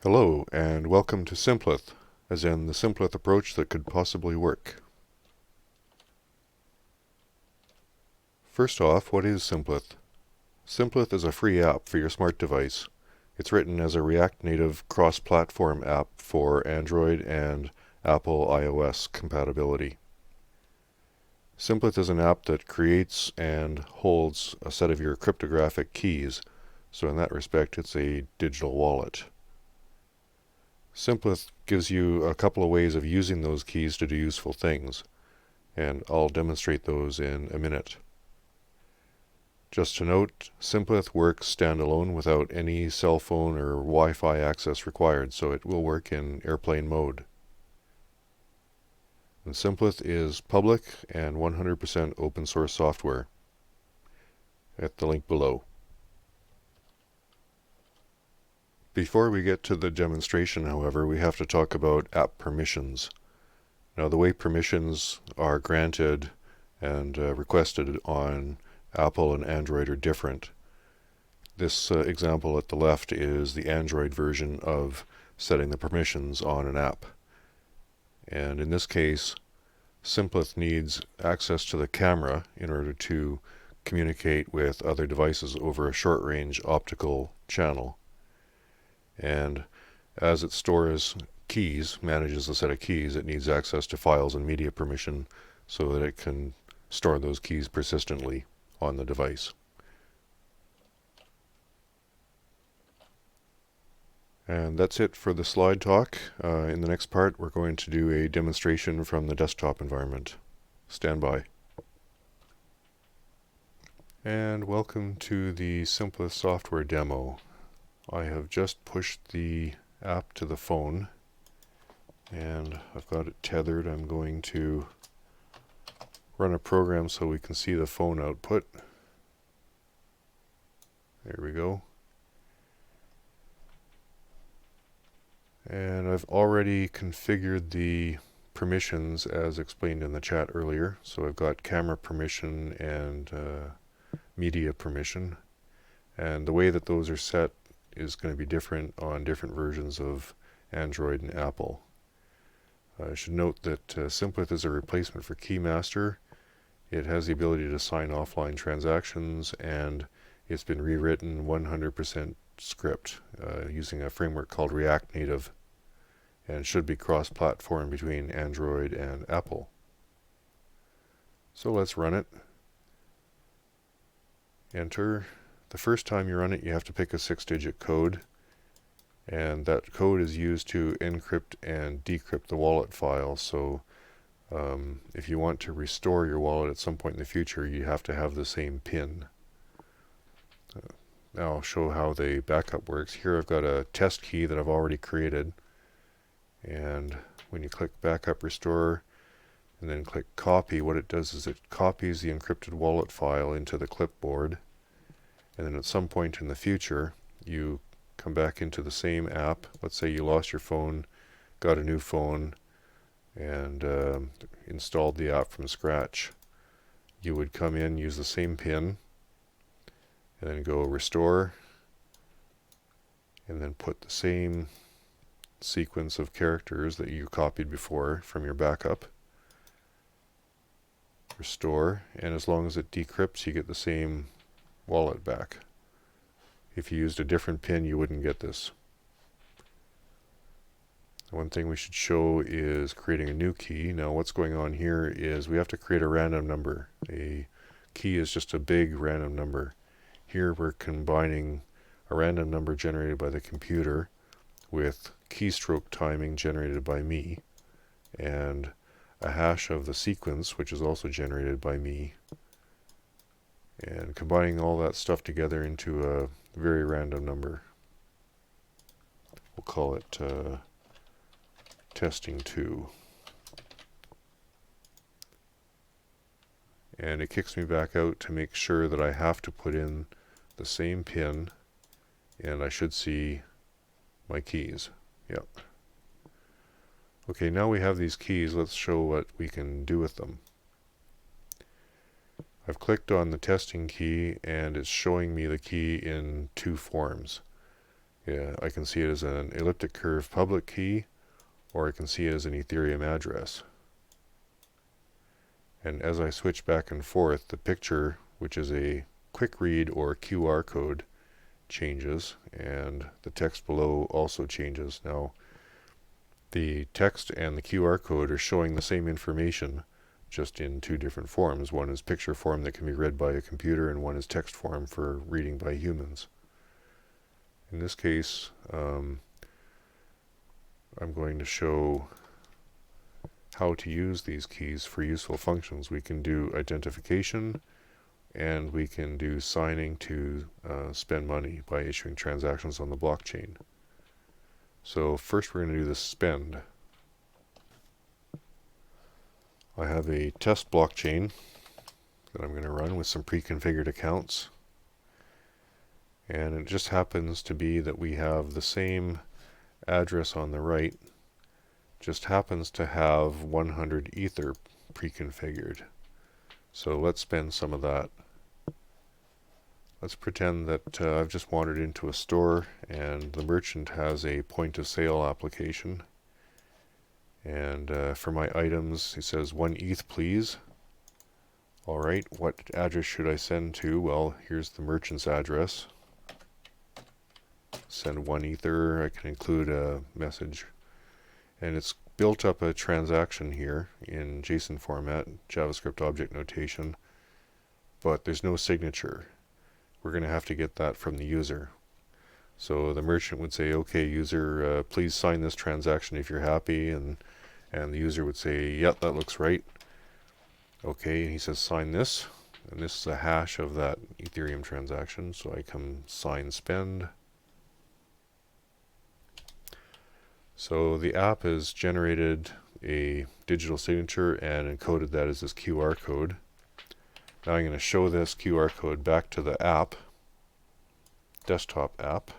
Hello, and welcome to Simpleth, as in the simplest approach that could possibly work. First off, what is Simpleth? Simpleth is a free app for your smart device. It's written as a React Native cross-platform app for Android and Apple iOS compatibility. Simpleth is an app that creates and holds a set of your cryptographic keys, so in that respect it's a digital wallet. Simpleth gives you a couple of ways of using those keys to do useful things, and I'll demonstrate those in a minute. Just to note, Simpleth works standalone without any cell phone or Wi-Fi access required, so it will work in airplane mode. And Simpleth is public and 100% open source software at the link below. Before we get to the demonstration, however, we have to talk about app permissions. Now, the way permissions are granted and requested on Apple and Android are different. This example at the left is the Android version of setting the permissions on an app. And in this case, Simpleth needs access to the camera in order to communicate with other devices over a short-range optical channel. And as it stores keys, manages a set of keys, it needs access to files and media permission so that it can store those keys persistently on the device. And that's it for the slide talk. In the next part, we're going to do a demonstration from the desktop environment. Stand by. And welcome to the Simpleth software demo. I have just pushed the app to the phone, and I've got it tethered. I'm going to run a program so we can see the phone output. There we go. And I've already configured the permissions as explained in the chat earlier. So I've got camera permission and media permission. And the way that those are set is going to be different on different versions of Android and Apple. I should note that Simpleth is a replacement for Keymaster. It has the ability to sign offline transactions, and it's been rewritten 100% script using a framework called React Native, and should be cross-platform between Android and Apple. So let's run it. Enter. The first time you run it, you have to pick a 6-digit code, and that code is used to encrypt and decrypt the wallet file. So if you want to restore your wallet at some point in the future, you have to have the same PIN. Now I'll show how the backup works. Here I've got a test key that I've already created, and when you click backup restore and then click copy, what it does is it copies the encrypted wallet file into the clipboard, and then at some point in the future you come back into the same app. Let's say you lost your phone, got a new phone, and installed the app from scratch. You would come in, use the same PIN, and then go restore, and then put the same sequence of characters that you copied before from your backup. Restore, and as long as it decrypts, you get the same wallet back. If you used a different PIN, you wouldn't get this. One thing we should show is creating a new key. Now what's going on here is we have to create a random number. A key is just a big random number. Here we're combining a random number generated by the computer with keystroke timing generated by me, and a hash of the sequence, which is also generated by me, and combining all that stuff together into a very random number. We'll call it testing 2. And it kicks me back out to make sure that I have to put in the same PIN, and I should see my keys. Yep. Okay, now we have these keys. Let's show what we can do with them. I've clicked on the testing key, and it's showing me the key in two forms. Yeah, I can see it as an elliptic curve public key, or I can see it as an Ethereum address. And as I switch back and forth, the picture, which is a quick read or QR code, changes, and the text below also changes. Now, the text and the QR code are showing the same information, just in two different forms. One is picture form that can be read by a computer, and one is text form for reading by humans. In this case, I'm going to show how to use these keys for useful functions. We can do identification, and we can do signing to spend money by issuing transactions on the blockchain. So first we're going to do the spend. I have a test blockchain that I'm going to run with some pre-configured accounts. And it just happens to be that we have the same address on the right, just happens to have 100 Ether pre-configured. So let's spend some of that. Let's pretend that I've just wandered into a store and the merchant has a point of sale application. And for my items, he says 1 ETH please. Alright, what address should I send to? Well, here's the merchant's address. Send 1 Ether. I can include a message. And it's built up a transaction here in JSON format, JavaScript object notation, but there's no signature. We're going to have to get that from the user. So the merchant would say, okay, user, please sign this transaction if you're happy, and the user would say, yep, that looks right. Okay, and he says sign this, and this is a hash of that Ethereum transaction, so I come sign spend. So the app has generated a digital signature and encoded that as this QR code. Now I'm going to show this QR code back to the app, desktop app.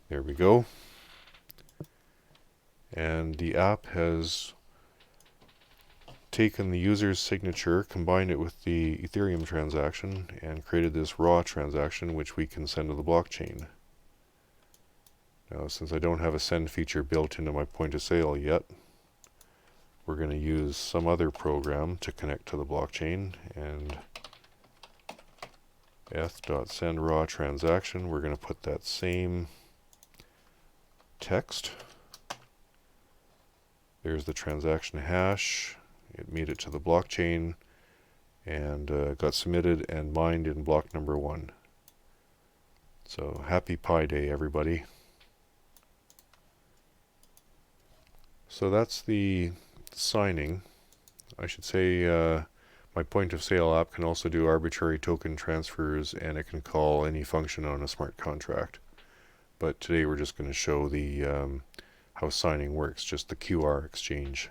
There we go. And the app has taken the user's signature, combined it with the Ethereum transaction, and created this raw transaction which we can send to the blockchain. Now, since I don't have a send feature built into my point of sale yet, we're going to use some other program to connect to the blockchain, and eth.send raw transaction, we're going to put that same text. There's the transaction hash. It made it to the blockchain and got submitted and mined in block number 1. So happy Pi Day, everybody. So that's the signing. I should say my point of sale app can also do arbitrary token transfers, and it can call any function on a smart contract. But today we're just going to show the how signing works, just the QR exchange.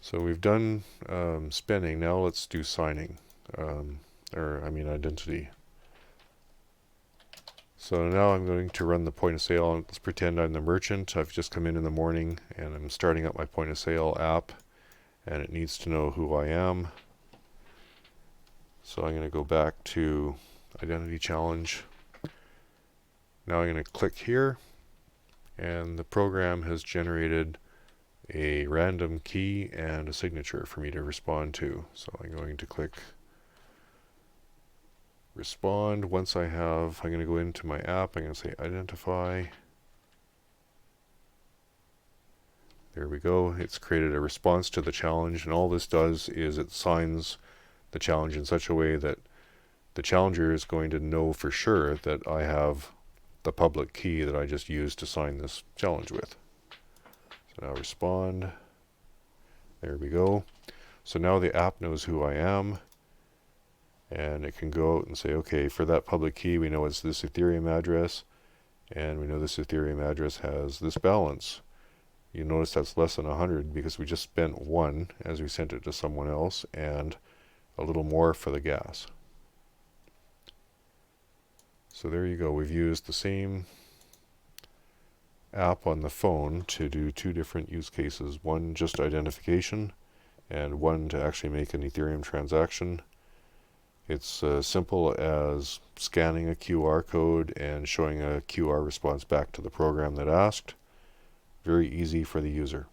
So we've done spending. Now let's do signing, identity. So now I'm going to run the point of sale. Let's pretend I'm the merchant. I've just come in the morning and I'm starting up my point of sale app, and it needs to know who I am. So I'm going to go back to identity challenge. Now I'm going to click here, and the program has generated a random key and a signature for me to respond to. So I'm going to click respond. Once I have, I'm going to go into my app. I'm going to say identify. There we go. It's created a response to the challenge, and all this does is it signs the challenge in such a way that the challenger is going to know for sure that I have the public key that I just used to sign this challenge with. So now respond. There we go. So now the app knows who I am, and it can go out and say, okay, for that public key, we know it's this Ethereum address, and we know this Ethereum address has this balance. You notice that's less than 100 because we just spent 1 as we sent it to someone else, and a little more for the gas. So there you go. We've used the same app on the phone to do 2 different use cases. One just identification, and one to actually make an Ethereum transaction. It's as simple as scanning a QR code and showing a QR response back to the program that asked. Very easy for the user.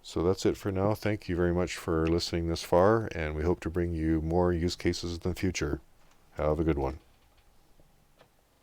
So that's it for now. Thank you very much for listening this far, and we hope to bring you more use cases in the future. Have a good one.